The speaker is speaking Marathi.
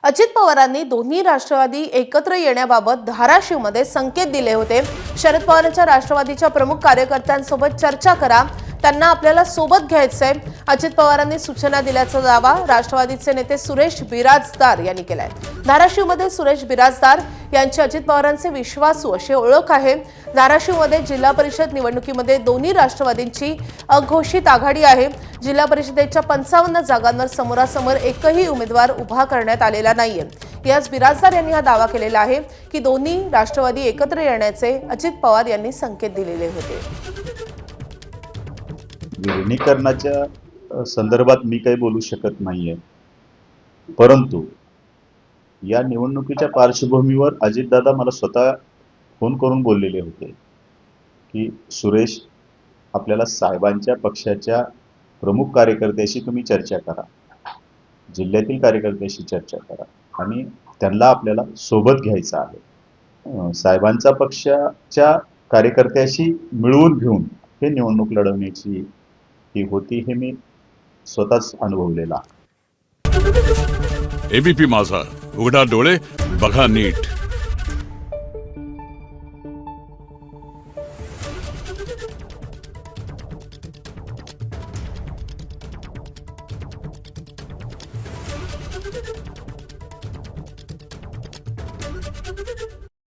अजित पवारांनी दोन्ही राष्ट्रवादी एकत्र येण्याबाबत धाराशिवमध्ये संकेत दिले होते। शरद पवारांच्या राष्ट्रवादीच्या प्रमुख कार्यकर्त्यांसोबत चर्चा करा, त्यांना आपल्याला सोबत घ्यायचंय, अजित पवारांनी सूचना दिल्याचा दावा राष्ट्रवादीचे नेते सुरेश बिराजदार यांनी केलाय। धाराशिवमध्ये सुरेश बिराजदार यांची अजित पवारांचे विश्वासू अशी ओळख आहे। धाराशिवमध्ये जिल्हा परिषद निवडणुकीमध्ये दोन्ही राष्ट्रवादींची अघोषित आघाडी आहे। जिल्हा परिषदेच्या 55 जागांवर समोरासमोर एकही उमेदवार उभा करण्यात आलेला नाहीये। याच बिराजदार यांनी हा दावा केलेला आहे की दोन्ही राष्ट्रवादी एकत्र येण्याचे अजित पवार यांनी संकेत दिलेले होते। विलीनीकरणाच्या संदर्भात मी काही बोलू शकत नाहीये, परंतु या निवडणुकीच्या पार्श्वभूमीवर अजितदादा मला स्वतः फोन करून बोललेले होते की सुरेश, आपल्याला साहेबांच्या पक्षाच्या प्रमुख कार्यकर्त्याशी तुम्ही चर्चा करा, जिल्ह्यातील कार्यकर्त्याशी चर्चा करा आणि त्यांना आपल्याला सोबत घ्यायचं आहे। साहेबांचा पक्षाच्या कार्यकर्त्याशी मिळवून घेऊन हे निवडणूक लढवण्याची ही होती, हे मी स्वतःच अनुभवलेला। एबीपी माझा, उघडा डोळे बघा नीट।